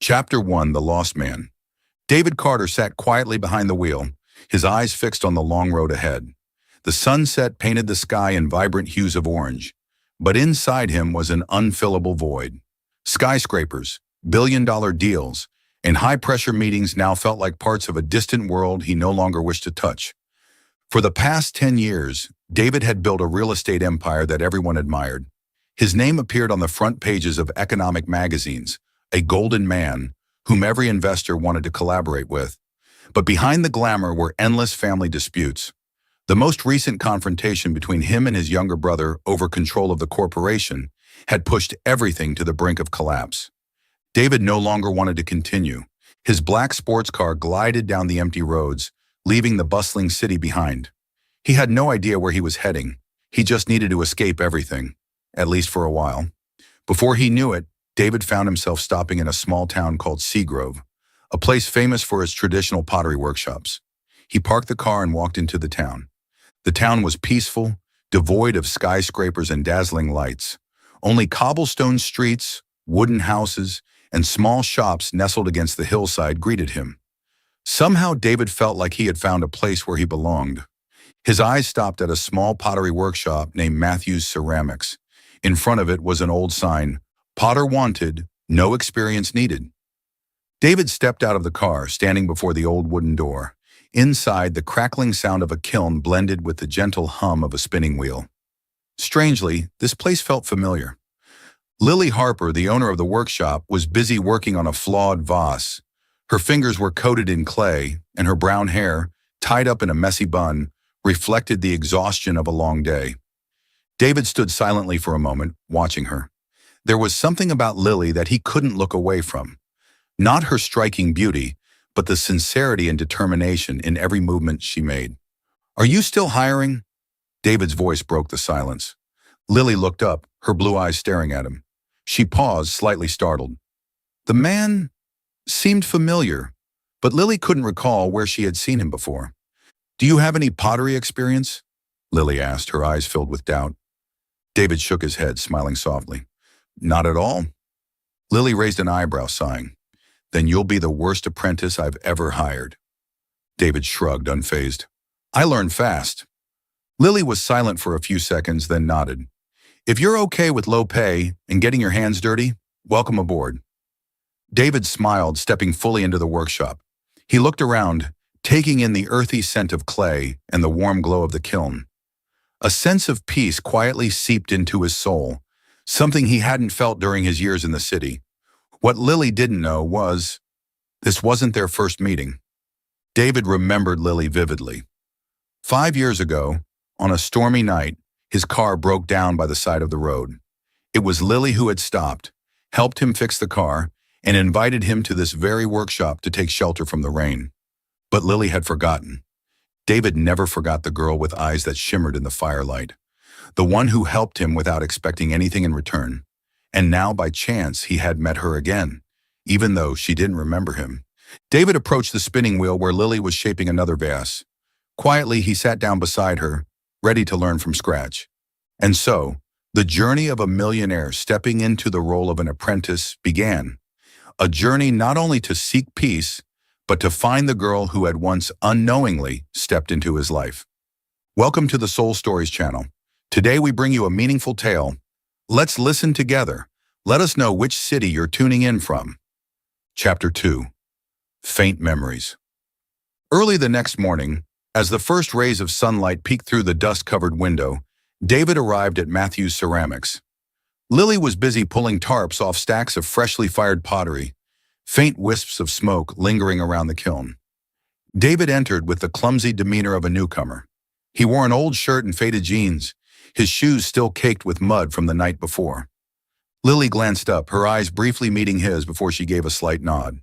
Chapter 1: The Lost Man. David Carter sat quietly behind the wheel, his eyes fixed on the long road ahead. The sunset painted the sky in vibrant hues of orange, but inside him was an unfillable void. Skyscrapers, billion-dollar deals, and high-pressure meetings now felt like parts of a distant world he no longer wished to touch. For the past 10 years, David had built a real estate empire that everyone admired. His name appeared on the front pages of economic magazines, a golden man whom every investor wanted to collaborate with. But behind the glamour were endless family disputes. The most recent confrontation between him and his younger brother over control of the corporation had pushed everything to the brink of collapse. David no longer wanted to continue. His black sports car glided down the empty roads, leaving the bustling city behind. He had no idea where he was heading. He just needed to escape everything, at least for a while. Before he knew it, David found himself stopping in a small town called Seagrove, a place famous for its traditional pottery workshops. He parked the car and walked into the town. The town was peaceful, devoid of skyscrapers and dazzling lights. Only cobblestone streets, wooden houses, and small shops nestled against the hillside greeted him. Somehow David felt like he had found a place where he belonged. His eyes stopped at a small pottery workshop named Matthew's Ceramics. In front of it was an old sign, "Potter wanted, no experience needed." David stepped out of the car, standing before the old wooden door. Inside, the crackling sound of a kiln blended with the gentle hum of a spinning wheel. Strangely, this place felt familiar. Lily Harper, the owner of the workshop, was busy working on a flawed vase. Her fingers were coated in clay, and her brown hair, tied up in a messy bun, reflected the exhaustion of a long day. David stood silently for a moment, watching her. There was something about Lily that he couldn't look away from. Not her striking beauty, but the sincerity and determination in every movement she made. "Are you still hiring?" David's voice broke the silence. Lily looked up, her blue eyes staring at him. She paused, slightly startled. The man seemed familiar, but Lily couldn't recall where she had seen him before. "Do you have any pottery experience?" Lily asked, her eyes filled with doubt. David shook his head, smiling softly. "Not at all." Lily raised an eyebrow, sighing. "Then you'll be the worst apprentice I've ever hired." David shrugged, unfazed. "I learn fast." Lily was silent for a few seconds, then nodded. "If you're okay with low pay and getting your hands dirty, welcome aboard." David smiled, stepping fully into the workshop. He looked around, taking in the earthy scent of clay and the warm glow of the kiln. A sense of peace quietly seeped into his soul, something he hadn't felt during his years in the city. What Lily didn't know was, this wasn't their first meeting. David remembered Lily vividly. 5 years ago, on a stormy night, his car broke down by the side of the road. It was Lily who had stopped, helped him fix the car, and invited him to this very workshop to take shelter from the rain. But Lily had forgotten. David never forgot the girl with eyes that shimmered in the firelight, the one who helped him without expecting anything in return. And now, by chance, he had met her again, even though she didn't remember him. David approached the spinning wheel where Lily was shaping another vase. Quietly, he sat down beside her, ready to learn from scratch. And so, the journey of a millionaire stepping into the role of an apprentice began. A journey not only to seek peace, but to find the girl who had once unknowingly stepped into his life. Welcome to the Soul Stories channel. Today we bring you a meaningful tale. Let's listen together. Let us know which city you're tuning in from. Chapter 2: Faint Memories. Early the next morning, as the first rays of sunlight peeked through the dust-covered window, David arrived at Matthew's Ceramics. Lily was busy pulling tarps off stacks of freshly fired pottery, faint wisps of smoke lingering around the kiln. David entered with the clumsy demeanor of a newcomer. He wore an old shirt and faded jeans, his shoes still caked with mud from the night before. Lily glanced up, her eyes briefly meeting his before she gave a slight nod.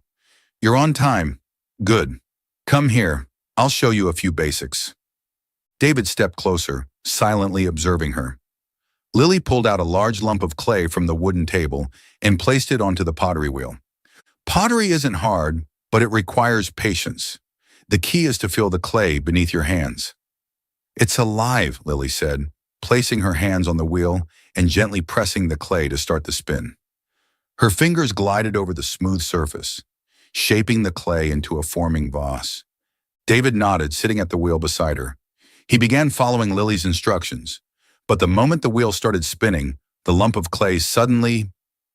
"You're on time. Good. Come here. I'll show you a few basics." David stepped closer, silently observing her. Lily pulled out a large lump of clay from the wooden table and placed it onto the pottery wheel. Pottery isn't hard, but it requires patience. The key is to feel the clay beneath your hands. "It's alive," Lily said, placing her hands on the wheel and gently pressing the clay to start the spin. Her fingers glided over the smooth surface, shaping the clay into a forming vase. David nodded, sitting at the wheel beside her. He began following Lily's instructions, but the moment the wheel started spinning, the lump of clay suddenly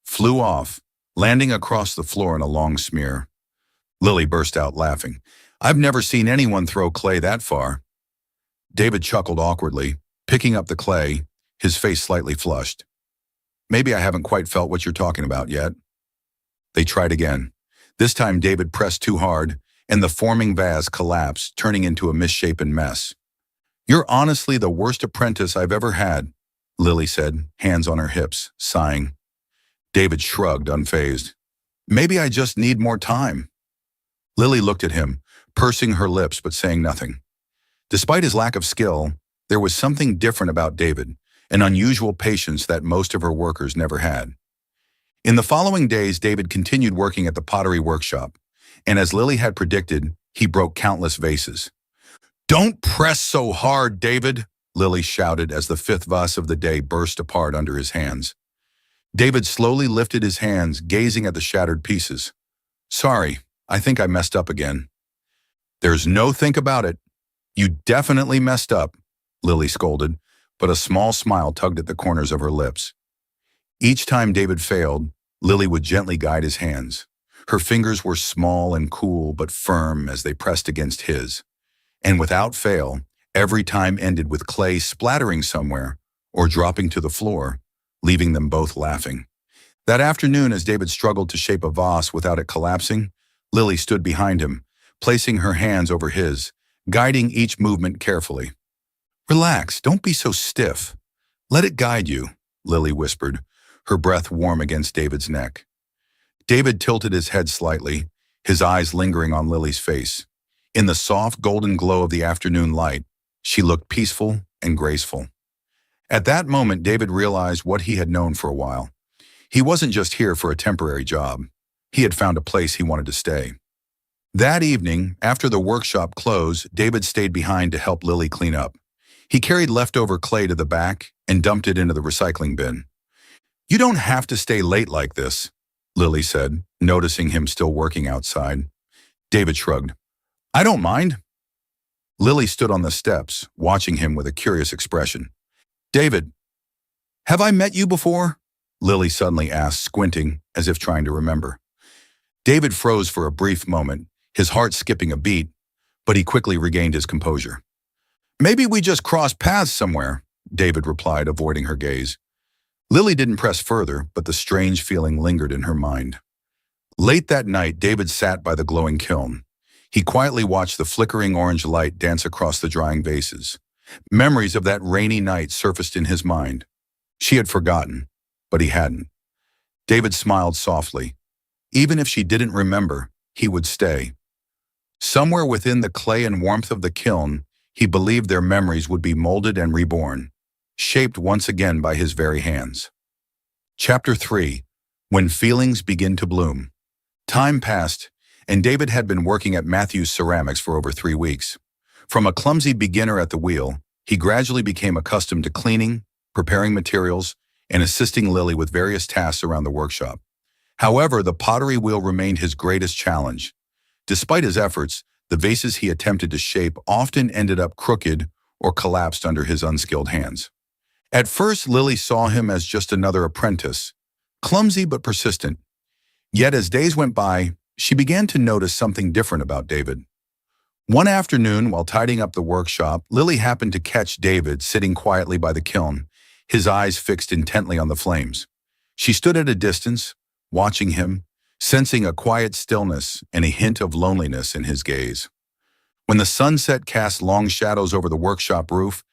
flew off, landing across the floor in a long smear. Lily burst out laughing. I've never seen anyone throw clay that far. David chuckled awkwardly, picking up the clay, his face slightly flushed. Maybe I haven't quite felt what you're talking about yet. They tried again. This time David pressed too hard, and the forming vase collapsed, turning into a misshapen mess. You're honestly the worst apprentice I've ever had, Lily said, hands on her hips, sighing. David shrugged, unfazed. Maybe I just need more time. Lily looked at him, pursing her lips but saying nothing. Despite his lack of skill, there was something different about David, an unusual patience that most of her workers never had. In the following days, David continued working at the pottery workshop, and as Lily had predicted, he broke countless vases. Don't press so hard, David, Lily shouted as the fifth vase of the day burst apart under his hands. David slowly lifted his hands, gazing at the shattered pieces. Sorry, I think I messed up again. There's no think about it. You definitely messed up, Lily scolded, but a small smile tugged at the corners of her lips. Each time David failed, Lily would gently guide his hands. Her fingers were small and cool but firm as they pressed against his. And without fail, every time ended with clay splattering somewhere or dropping to the floor, leaving them both laughing. That afternoon, as David struggled to shape a vase without it collapsing, Lily stood behind him, placing her hands over his, guiding each movement carefully. Relax, don't be so stiff. Let it guide you, Lily whispered, her breath warm against David's neck. David tilted his head slightly, his eyes lingering on Lily's face. In the soft golden glow of the afternoon light, she looked peaceful and graceful. At that moment, David realized what he had known for a while. He wasn't just here for a temporary job. He had found a place he wanted to stay. That evening, after the workshop closed, David stayed behind to help Lily clean up. He carried leftover clay to the back and dumped it into the recycling bin. You don't have to stay late like this, Lily said, noticing him still working outside. David shrugged. I don't mind. Lily stood on the steps, watching him with a curious expression. David, have I met you before? Lily suddenly asked, squinting, as if trying to remember. David froze for a brief moment, his heart skipping a beat, but he quickly regained his composure. Maybe we just crossed paths somewhere, David replied, avoiding her gaze. Lily didn't press further, but the strange feeling lingered in her mind. Late that night, David sat by the glowing kiln. He quietly watched the flickering orange light dance across the drying vases. Memories of that rainy night surfaced in his mind. She had forgotten, but he hadn't. David smiled softly. Even if she didn't remember, he would stay. Somewhere within the clay and warmth of the kiln, he believed their memories would be molded and reborn, shaped once again by his very hands. Chapter 3. When Feelings Begin to Bloom. Time passed, and David had been working at Matthew's Ceramics for over 3 weeks. From a clumsy beginner at the wheel, he gradually became accustomed to cleaning, preparing materials, and assisting Lily with various tasks around the workshop. However, the pottery wheel remained his greatest challenge. Despite his efforts, the vases he attempted to shape often ended up crooked or collapsed under his unskilled hands. At first, Lily saw him as just another apprentice, clumsy but persistent. Yet as days went by, she began to notice something different about David. One afternoon, while tidying up the workshop, Lily happened to catch David sitting quietly by the kiln, his eyes fixed intently on the flames. She stood at a distance, watching him, sensing a quiet stillness and a hint of loneliness in his gaze. When the sunset cast long shadows over the workshop roof,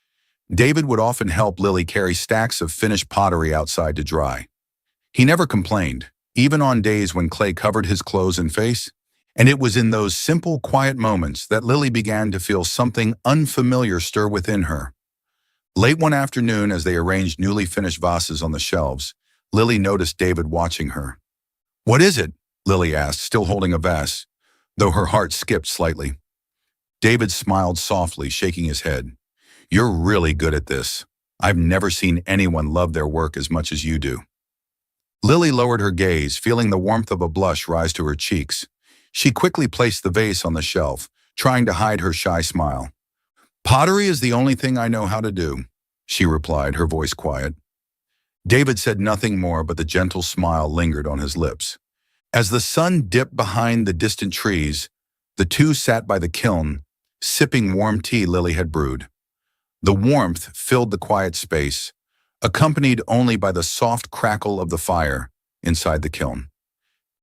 David would often help Lily carry stacks of finished pottery outside to dry. He never complained, even on days when clay covered his clothes and face, and it was in those simple, quiet moments that Lily began to feel something unfamiliar stir within her. Late one afternoon, as they arranged newly finished vases on the shelves, Lily noticed David watching her. What is it? Lily asked, still holding a vase, though her heart skipped slightly. David smiled softly, shaking his head. You're really good at this. I've never seen anyone love their work as much as you do. Lily lowered her gaze, feeling the warmth of a blush rise to her cheeks. She quickly placed the vase on the shelf, trying to hide her shy smile. "Pottery is the only thing I know how to do," she replied, her voice quiet. David said nothing more, but the gentle smile lingered on his lips. As the sun dipped behind the distant trees, the two sat by the kiln, sipping warm tea Lily had brewed. The warmth filled the quiet space, accompanied only by the soft crackle of the fire inside the kiln.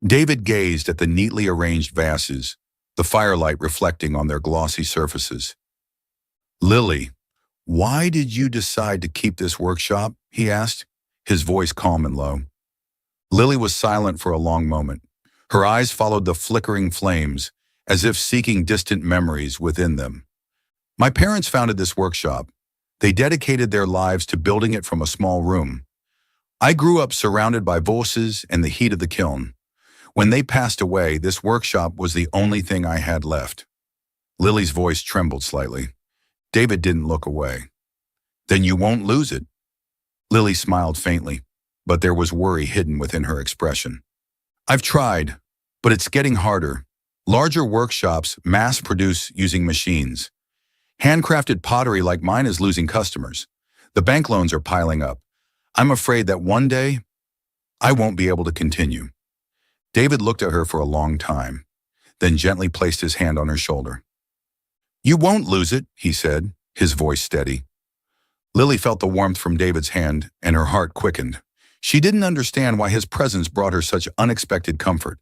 David gazed at the neatly arranged vases, the firelight reflecting on their glossy surfaces. "Lily, why did you decide to keep this workshop?" he asked, his voice calm and low. Lily was silent for a long moment. Her eyes followed the flickering flames, as if seeking distant memories within them. "My parents founded this workshop. They dedicated their lives to building it from a small room. I grew up surrounded by voices and the heat of the kiln. When they passed away, this workshop was the only thing I had left." Lily's voice trembled slightly. David didn't look away. "Then you won't lose it." Lily smiled faintly, but there was worry hidden within her expression. "I've tried, but it's getting harder. Larger workshops mass-produce using machines. Handcrafted pottery like mine is losing customers. The bank loans are piling up. I'm afraid that one day, I won't be able to continue." David looked at her for a long time, then gently placed his hand on her shoulder. "You won't lose it," he said, his voice steady. Lily felt the warmth from David's hand, and her heart quickened. She didn't understand why his presence brought her such unexpected comfort.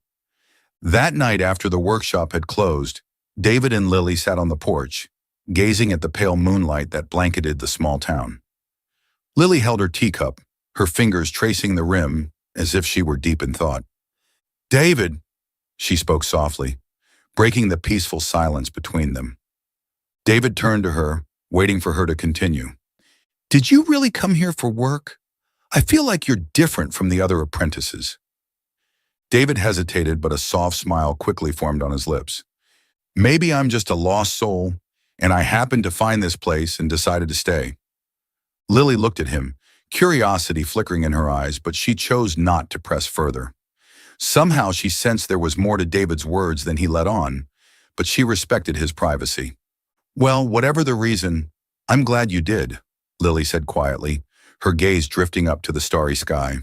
That night after the workshop had closed, David and Lily sat on the porch, gazing at the pale moonlight that blanketed the small town. Lily held her teacup, her fingers tracing the rim as if she were deep in thought. "David," she spoke softly, breaking the peaceful silence between them. David turned to her, waiting for her to continue. "Did you really come here for work? I feel like you're different from the other apprentices." David hesitated, but a soft smile quickly formed on his lips. "Maybe I'm just a lost soul, and I happened to find this place and decided to stay." Lily looked at him, curiosity flickering in her eyes, but she chose not to press further. Somehow she sensed there was more to David's words than he let on, but she respected his privacy. "Well, whatever the reason, I'm glad you did," Lily said quietly, her gaze drifting up to the starry sky.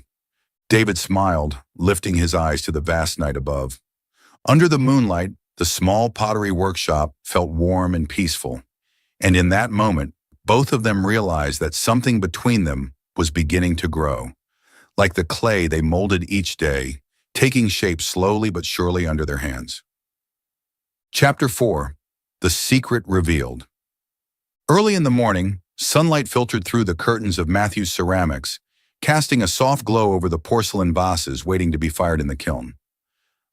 David smiled, lifting his eyes to the vast night above. Under the moonlight, the small pottery workshop felt warm and peaceful, and in that moment, both of them realized that something between them was beginning to grow. Like the clay they molded each day, taking shape slowly but surely under their hands. Chapter 4. The Secret Revealed. Early in the morning, sunlight filtered through the curtains of Matthew's Ceramics, casting a soft glow over the porcelain vases waiting to be fired in the kiln.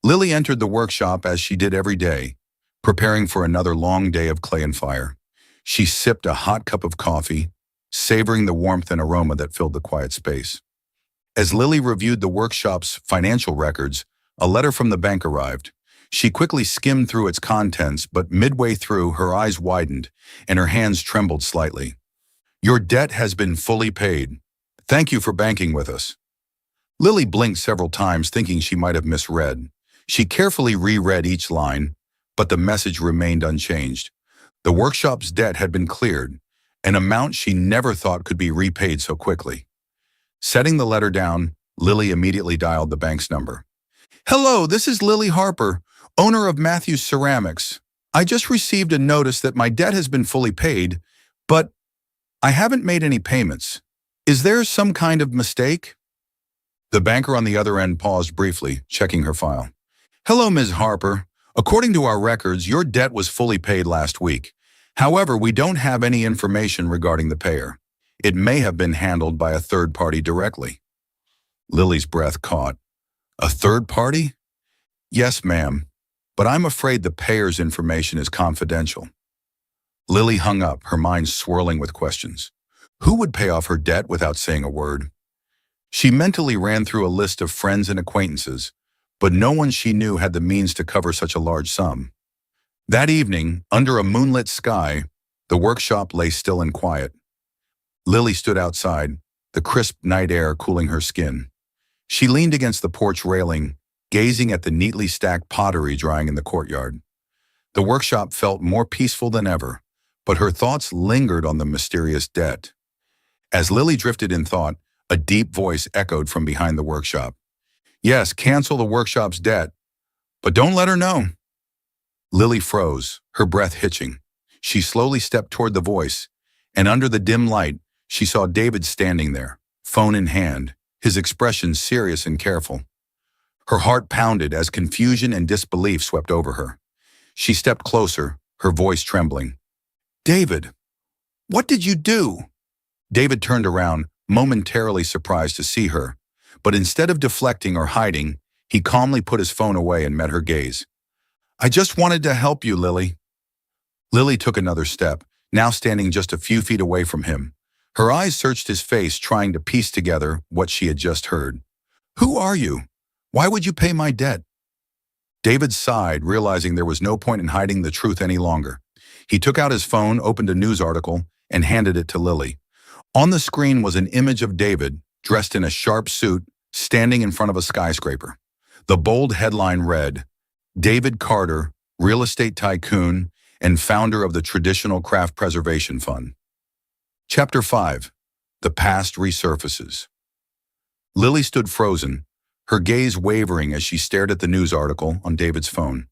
Lily entered the workshop as she did every day, preparing for another long day of clay and fire. She sipped a hot cup of coffee, savoring the warmth and aroma that filled the quiet space. As Lily reviewed the workshop's financial records, a letter from the bank arrived. She quickly skimmed through its contents, but midway through, her eyes widened and her hands trembled slightly. "Your debt has been fully paid. Thank you for banking with us." Lily blinked several times, thinking she might have misread. She carefully reread each line, but the message remained unchanged. The workshop's debt had been cleared, an amount she never thought could be repaid so quickly. Setting the letter down, Lily immediately dialed the bank's number. "Hello, this is Lily Harper, owner of Matthew's Ceramics. I just received a notice that my debt has been fully paid, but I haven't made any payments. Is there some kind of mistake?" The banker on the other end paused briefly, checking her file. "Hello, Ms. Harper. According to our records, your debt was fully paid last week. However, we don't have any information regarding the payer. It may have been handled by a third party directly." Lily's breath caught. "A third party?" "Yes, ma'am, but I'm afraid the payer's information is confidential." Lily hung up, her mind swirling with questions. Who would pay off her debt without saying a word? She mentally ran through a list of friends and acquaintances, but no one she knew had the means to cover such a large sum. That evening, under a moonlit sky, the workshop lay still and quiet. Lily stood outside, the crisp night air cooling her skin. She leaned against the porch railing, gazing at the neatly stacked pottery drying in the courtyard. The workshop felt more peaceful than ever, but her thoughts lingered on the mysterious debt. As Lily drifted in thought, a deep voice echoed from behind the workshop. Yes, cancel the workshop's debt, but don't let her know. Lily froze, her breath hitching. She slowly stepped toward the voice, and under the dim light, she saw David standing there, phone in hand, his expression serious and careful. Her heart pounded as confusion and disbelief swept over her. She stepped closer, her voice trembling. David, what did you do? David turned around, momentarily surprised to see her, but instead of deflecting or hiding, he calmly put his phone away and met her gaze. I just wanted to help you, Lily. Lily took another step, now standing just a few feet away from him. Her eyes searched his face, trying to piece together what she had just heard. Who are you? Why would you pay my debt? David sighed, realizing there was no point in hiding the truth any longer. He took out his phone, opened a news article, and handed it to Lily. On the screen was an image of David, dressed in a sharp suit, standing in front of a skyscraper. The bold headline read, David Carter, real estate tycoon and founder of the Traditional Craft Preservation Fund. Chapter 5. The Past Resurfaces. Lily stood frozen, her gaze wavering as she stared at the news article on David's phone.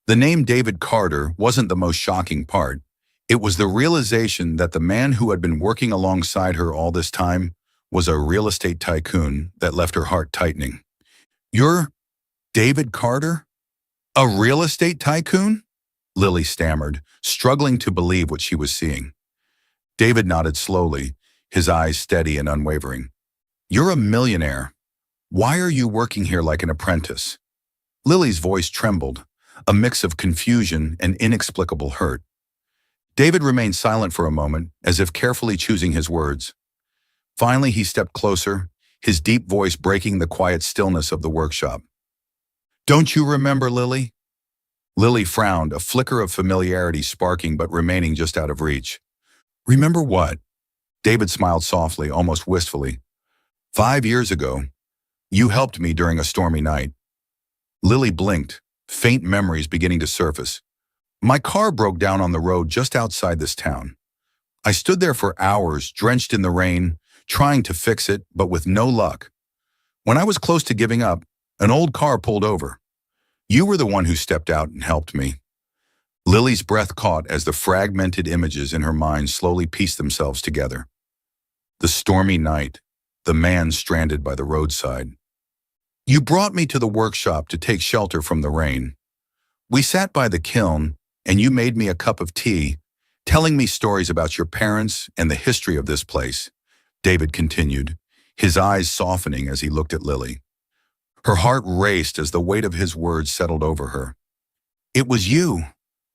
The name David Carter wasn't the most shocking part. It was the realization that the man who had been working alongside her all this time was a real estate tycoon that left her heart tightening. You're David Carter? A real estate tycoon? Lily stammered, struggling to believe what she was seeing. David nodded slowly, his eyes steady and unwavering. You're a millionaire. Why are you working here like an apprentice? Lily's voice trembled, a mix of confusion and inexplicable hurt. David remained silent for a moment, as if carefully choosing his words. Finally, he stepped closer, his deep voice breaking the quiet stillness of the workshop. Don't you remember, Lily? Lily frowned, a flicker of familiarity sparking but remaining just out of reach. Remember what? David smiled softly, almost wistfully. 5 years ago, you helped me during a stormy night. Lily blinked, faint memories beginning to surface. My car broke down on the road just outside this town. I stood there for hours, drenched in the rain, trying to fix it, but with no luck. When I was close to giving up, an old car pulled over. You were the one who stepped out and helped me. Lily's breath caught as the fragmented images in her mind slowly pieced themselves together. The stormy night, the man stranded by the roadside. You brought me to the workshop to take shelter from the rain. We sat by the kiln, and you made me a cup of tea, telling me stories about your parents and the history of this place, David continued, his eyes softening as he looked at Lily. Her heart raced as the weight of his words settled over her. It was you,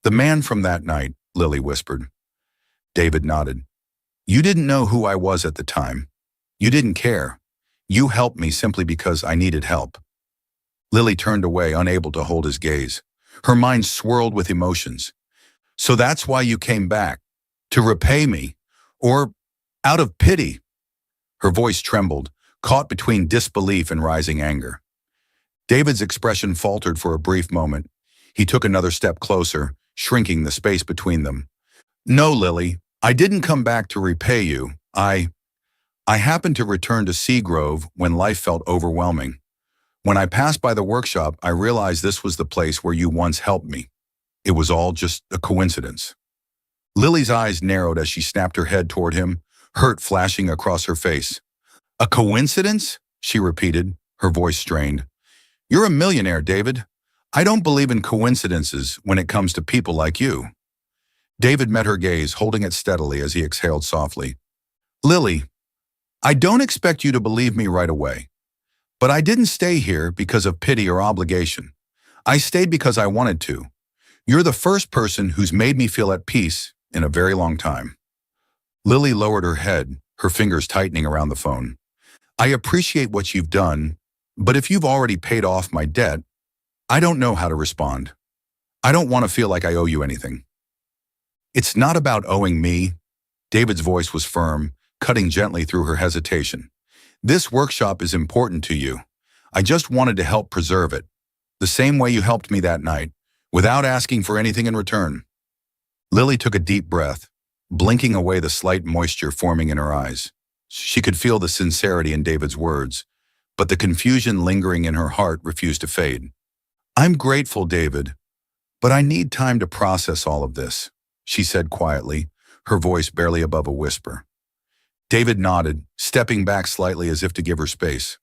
the man from that night, Lily whispered. David nodded. You didn't know who I was at the time. You didn't care. You helped me simply because I needed help. Lily turned away, unable to hold his gaze. Her mind swirled with emotions. So that's why you came back, to repay me, or out of pity. Her voice trembled, caught between disbelief and rising anger. David's expression faltered for a brief moment. He took another step closer, shrinking the space between them. No, Lily, I didn't come back to repay you. I happened to return to Seagrove when life felt overwhelming. When I passed by the workshop, I realized this was the place where you once helped me. It was all just a coincidence. Lily's eyes narrowed as she snapped her head toward him, hurt flashing across her face. A coincidence? She repeated, her voice strained. You're a millionaire, David. I don't believe in coincidences when it comes to people like you. David met her gaze, holding it steadily as he exhaled softly. Lily, I don't expect you to believe me right away, but I didn't stay here because of pity or obligation. I stayed because I wanted to. You're the first person who's made me feel at peace in a very long time. Lily lowered her head, her fingers tightening around the phone. I appreciate what you've done, but if you've already paid off my debt, I don't know how to respond. I don't want to feel like I owe you anything. It's not about owing me. David's voice was firm, cutting gently through her hesitation. This workshop is important to you. I just wanted to help preserve it, the same way you helped me that night, without asking for anything in return." Lily took a deep breath, blinking away the slight moisture forming in her eyes. She could feel the sincerity in David's words, but the confusion lingering in her heart refused to fade. "I'm grateful, David, but I need time to process all of this," she said quietly, her voice barely above a whisper. David nodded, stepping back slightly as if to give her space.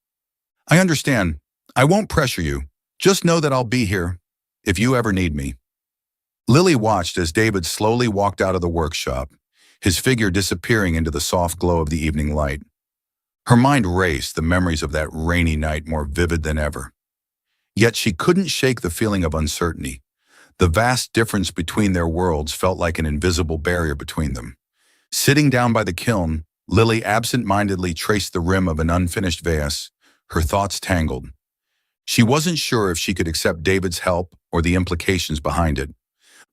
"I understand. I won't pressure you. Just know that I'll be here if you ever need me." Lily watched as David slowly walked out of the workshop, his figure disappearing into the soft glow of the evening light. Her mind raced, the memories of that rainy night more vivid than ever. Yet she couldn't shake the feeling of uncertainty. The vast difference between their worlds felt like an invisible barrier between them. Sitting down by the kiln, Lily absent-mindedly traced the rim of an unfinished vase, her thoughts tangled. She wasn't sure if she could accept David's help or the implications behind it.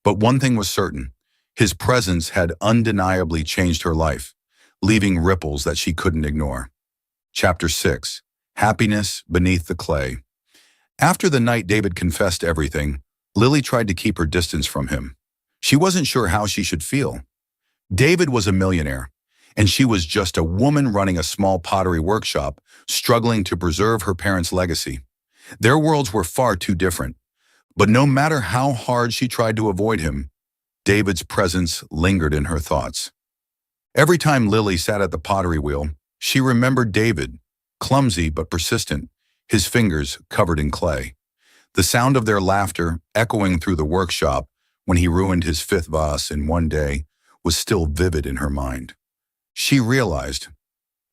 But one thing was certain: his presence had undeniably changed her life, leaving ripples that she couldn't ignore. Chapter 6. Happiness Beneath the Clay. After the night David confessed everything, Lily tried to keep her distance from him. She wasn't sure how she should feel. David was a millionaire, and she was just a woman running a small pottery workshop, struggling to preserve her parents' legacy. Their worlds were far too different. But no matter how hard she tried to avoid him, David's presence lingered in her thoughts. Every time Lily sat at the pottery wheel, she remembered David, clumsy but persistent, his fingers covered in clay. The sound of their laughter, echoing through the workshop when he ruined his fifth vase in one day, was still vivid in her mind. She realized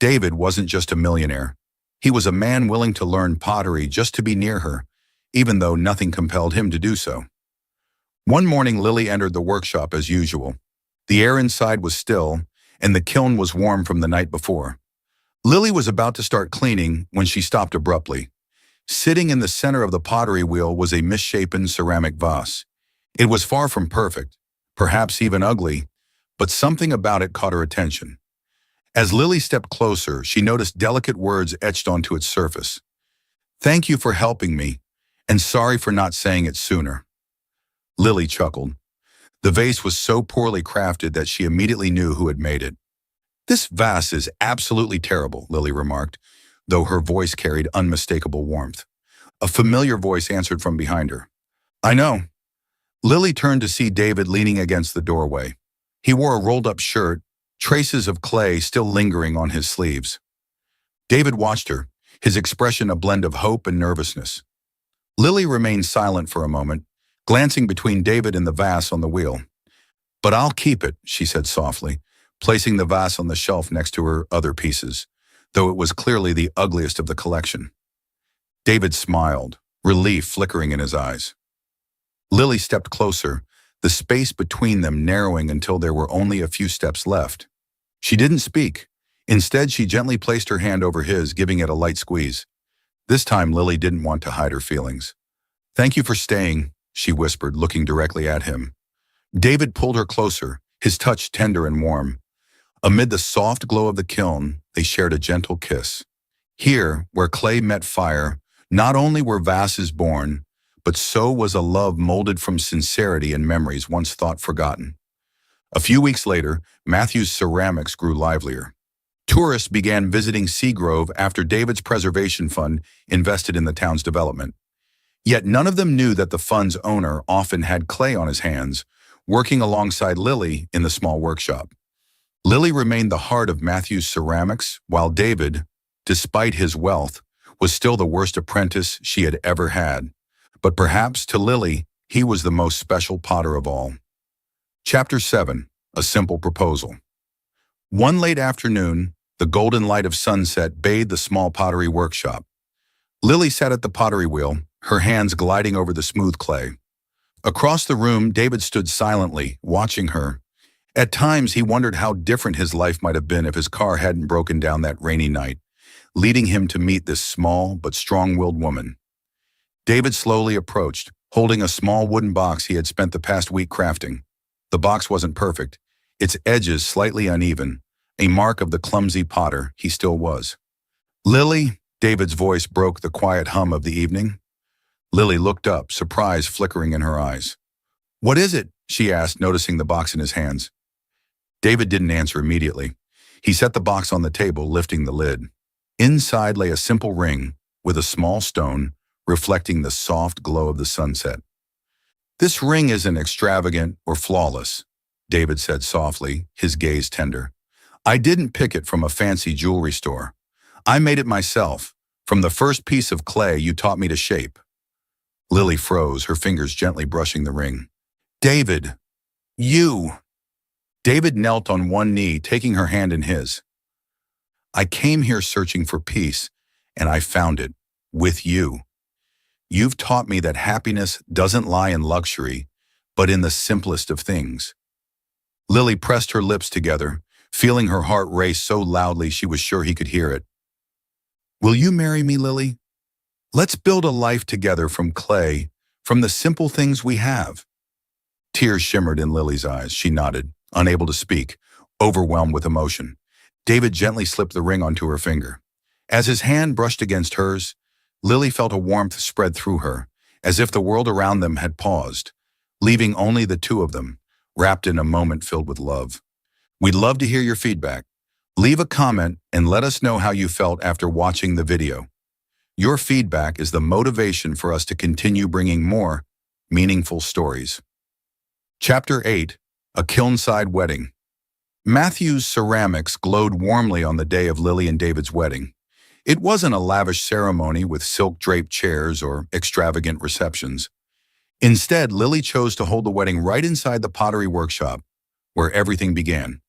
David wasn't just a millionaire. He was a man willing to learn pottery just to be near her, even though nothing compelled him to do so. One morning, Lily entered the workshop as usual. The air inside was still, and the kiln was warm from the night before. Lily was about to start cleaning when she stopped abruptly. Sitting in the center of the pottery wheel was a misshapen ceramic vase. It was far from perfect, perhaps even ugly, but something about it caught her attention. As Lily stepped closer, she noticed delicate words etched onto its surface. "Thank you for helping me, and sorry for not saying it sooner." Lily chuckled. The vase was so poorly crafted that she immediately knew who had made it. "This vase is absolutely terrible," Lily remarked, though her voice carried unmistakable warmth. A familiar voice answered from behind her. "I know." Lily turned to see David leaning against the doorway. He wore a rolled-up shirt, traces of clay still lingering on his sleeves. David watched her, his expression a blend of hope and nervousness. Lily remained silent for a moment, glancing between David and the vase on the wheel. "But I'll keep it," she said softly, placing the vase on the shelf next to her other pieces, though it was clearly the ugliest of the collection. David smiled, relief flickering in his eyes. Lily stepped closer, the space between them narrowing until there were only a few steps left. She didn't speak. Instead, she gently placed her hand over his, giving it a light squeeze. This time, Lily didn't want to hide her feelings. "Thank you for staying," she whispered, looking directly at him. David pulled her closer, his touch tender and warm. Amid the soft glow of the kiln, they shared a gentle kiss. Here, where clay met fire, not only were vases born, but so was a love molded from sincerity and memories once thought forgotten. A few weeks later, Matthew's ceramics grew livelier. Tourists began visiting Seagrove after David's preservation fund invested in the town's development. Yet none of them knew that the fund's owner often had clay on his hands, working alongside Lily in the small workshop. Lily remained the heart of Matthew's ceramics, while David, despite his wealth, was still the worst apprentice she had ever had. But perhaps to Lily, he was the most special potter of all. Chapter 7. A Simple Proposal. One late afternoon, the golden light of sunset bathed the small pottery workshop. Lily sat at the pottery wheel, her hands gliding over the smooth clay. Across the room, David stood silently, watching her. At times, he wondered how different his life might have been if his car hadn't broken down that rainy night, leading him to meet this small but strong-willed woman. David slowly approached, holding a small wooden box he had spent the past week crafting. The box wasn't perfect, its edges slightly uneven, a mark of the clumsy potter he still was. "Lily, David's voice broke the quiet hum of the evening. Lily looked up, surprise flickering in her eyes. "What is it?" she asked, noticing the box in his hands. David didn't answer immediately. He set the box on the table, lifting the lid. Inside lay a simple ring with a small stone reflecting the soft glow of the sunset. "This ring isn't extravagant or flawless," David said softly, his gaze tender. "I didn't pick it from a fancy jewelry store. I made it myself, from the first piece of clay you taught me to shape." Lily froze, her fingers gently brushing the ring. "David, you!" David knelt on one knee, taking her hand in his. "I came here searching for peace, and I found it, with you. You've taught me that happiness doesn't lie in luxury, but in the simplest of things." Lily pressed her lips together, feeling her heart race so loudly she was sure he could hear it. "Will you marry me, Lily? Let's build a life together from clay, from the simple things we have." Tears shimmered in Lily's eyes. She nodded, unable to speak, overwhelmed with emotion. David gently slipped the ring onto her finger. As his hand brushed against hers, Lily felt a warmth spread through her, as if the world around them had paused, leaving only the two of them, wrapped in a moment filled with love. We'd love to hear your feedback. Leave a comment and let us know how you felt after watching the video. Your feedback is the motivation for us to continue bringing more meaningful stories. Chapter 8. A Kilnside Wedding. Matthew's ceramics glowed warmly on the day of Lily and David's wedding. It wasn't a lavish ceremony with silk-draped chairs or extravagant receptions. Instead, Lily chose to hold the wedding right inside the pottery workshop, where everything began.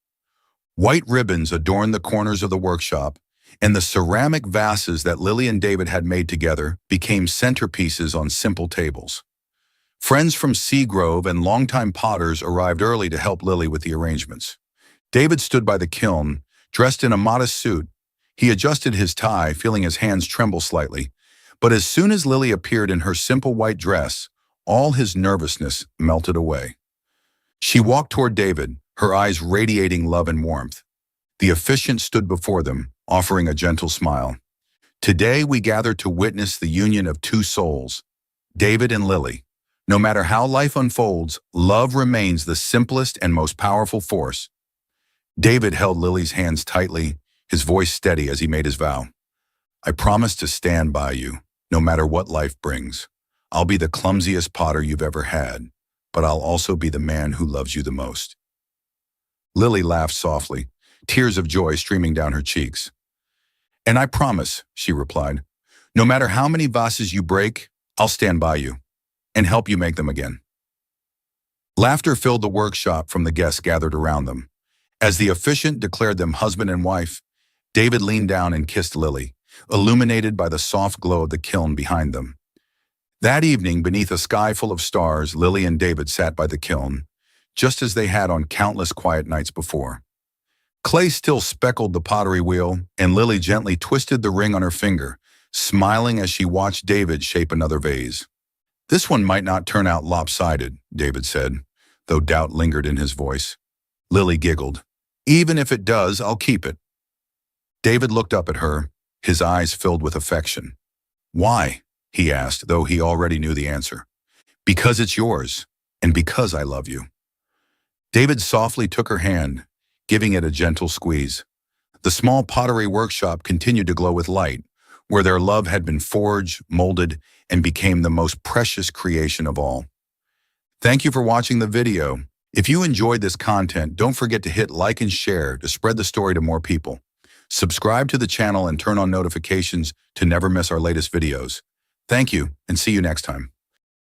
White ribbons adorned the corners of the workshop, and the ceramic vases that Lily and David had made together became centerpieces on simple tables. Friends from Seagrove and longtime potters arrived early to help Lily with the arrangements. David stood by the kiln, dressed in a modest suit. He adjusted his tie, feeling his hands tremble slightly. But as soon as Lily appeared in her simple white dress, all his nervousness melted away. She walked toward David, her eyes radiating love and warmth. The officiant stood before them, offering a gentle smile. "Today we gather to witness the union of two souls, David and Lily. No matter how life unfolds, love remains the simplest and most powerful force." David held Lily's hands tightly, his voice steady as he made his vow. "I promise to stand by you, no matter what life brings. I'll be the clumsiest potter you've ever had, but I'll also be the man who loves you the most." Lily laughed softly, tears of joy streaming down her cheeks. "And I promise," she replied, "no matter how many vases you break, I'll stand by you and help you make them again." Laughter filled the workshop from the guests gathered around them. As the officiant declared them husband and wife, David leaned down and kissed Lily, illuminated by the soft glow of the kiln behind them. That evening, beneath a sky full of stars, Lily and David sat by the kiln, just as they had on countless quiet nights before. Clay still speckled the pottery wheel, and Lily gently twisted the ring on her finger, smiling as she watched David shape another vase. "This one might not turn out lopsided," David said, though doubt lingered in his voice. Lily giggled. "Even if it does, I'll keep it." David looked up at her, his eyes filled with affection. "Why?" he asked, though he already knew the answer. "Because it's yours, and because I love you." David softly took her hand, giving it a gentle squeeze. The small pottery workshop continued to glow with light, where their love had been forged, molded, and became the most precious creation of all. Thank you for watching the video. If you enjoyed this content, don't forget to hit like and share to spread the story to more people. Subscribe to the channel and turn on notifications to never miss our latest videos. Thank you, and see you next time.